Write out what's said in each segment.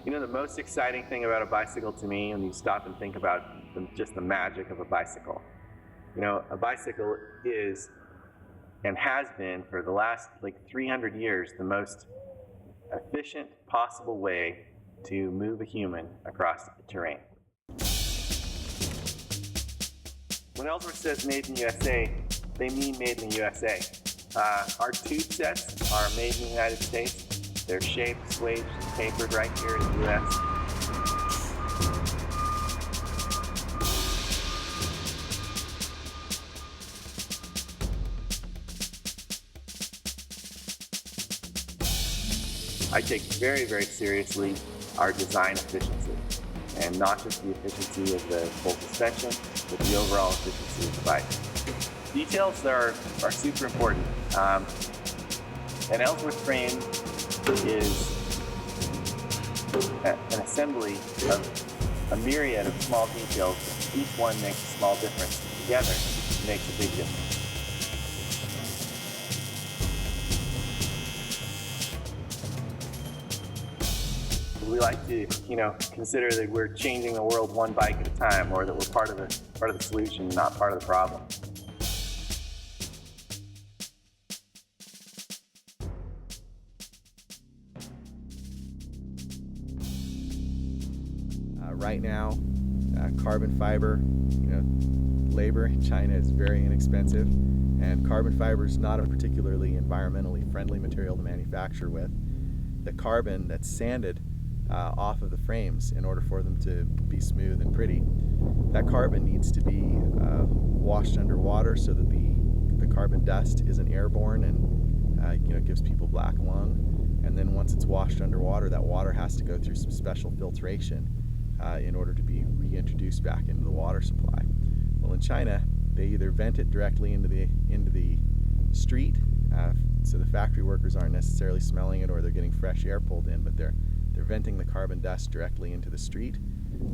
You know, the most exciting thing about a bicycle to me, when you stop and think about just the magic of a bicycle, you know, a bicycle is and has been for the last 300 years the most efficient possible way to move a human across terrain. When Ellsworth says made in the USA, they mean made in the USA. Our tube sets are made in the United States. They're shaped, swaged, and tapered right here in the U.S. I take very, very seriously our design efficiency, and not just the efficiency of the full suspension, but the overall efficiency of the bike. Details are super important. An Ellsworth frame is an assembly of a myriad of small details. Each one makes a small difference. Together, it makes a big difference. We like to, consider that we're changing the world one bike at a time, or that we're part of the solution, not part of the problem. Right now, carbon fiber, labor in China is very inexpensive, and carbon fiber is not a particularly environmentally friendly material to manufacture with. The carbon that's sanded off of the frames in order for them to be smooth and pretty, that carbon needs to be washed underwater so that the carbon dust isn't airborne and gives people black lung. And then once it's washed underwater, that water has to go through some special filtration in order to be reintroduced back into the water supply. Well, in China, they either vent it directly into the street, so the factory workers aren't necessarily smelling it, or they're getting fresh air pulled in, but they're venting the carbon dust directly into the street,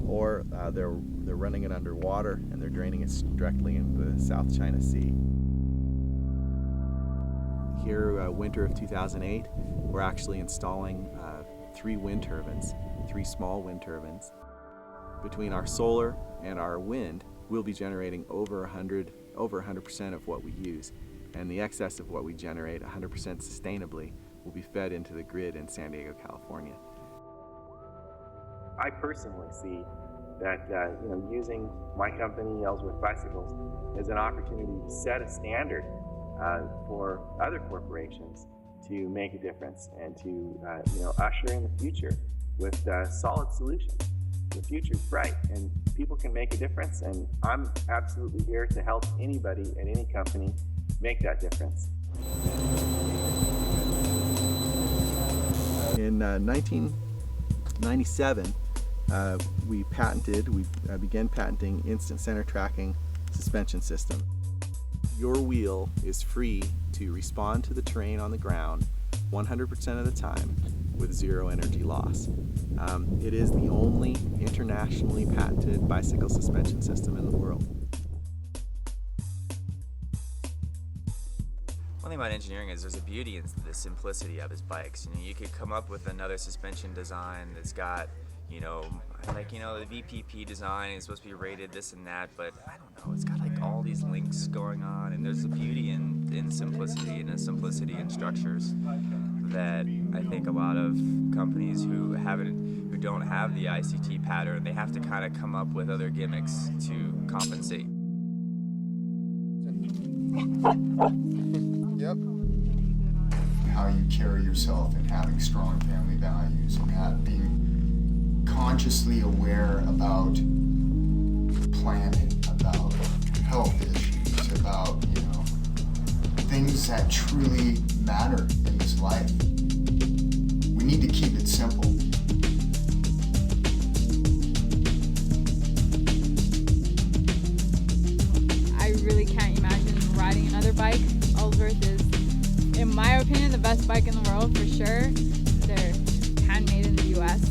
or they're running it underwater and they're draining it directly into the South China Sea. Here, winter of 2008, we're actually installing 3 wind turbines, 3 small wind turbines. Between our solar and our wind, we'll be generating over 100% of what we use, and the excess of what we generate 100% sustainably will be fed into the grid in San Diego, California. I personally see that using my company, Ellsworth Bicycles, as an opportunity to set a standard for other corporations to make a difference and to usher in the future with solid solutions. The future's bright, and people can make a difference, and I'm absolutely here to help anybody at any company make that difference. In 1997, we began patenting instant center tracking suspension system. Your wheel is free to respond to the terrain on the ground 100% of the time with 0 energy loss. It is the only internationally patented bicycle suspension system in the world. One thing about engineering is there's a beauty in the simplicity of his bikes. You could come up with another suspension design that's got, the VPP design is supposed to be rated this and that, but I don't know, it's got all these links going on, and there's a beauty in simplicity and a simplicity in structures that I think a lot of companies who don't have the ICT pattern, they have to kind of come up with other gimmicks to compensate. Yep. How you carry yourself and having strong family values, and being consciously aware about the planet, about health issues, about things that truly matter in this life. We need to keep it simple. I really can't imagine riding another bike. Ellsworth is, in my opinion, the best bike in the world for sure. They're handmade in the US.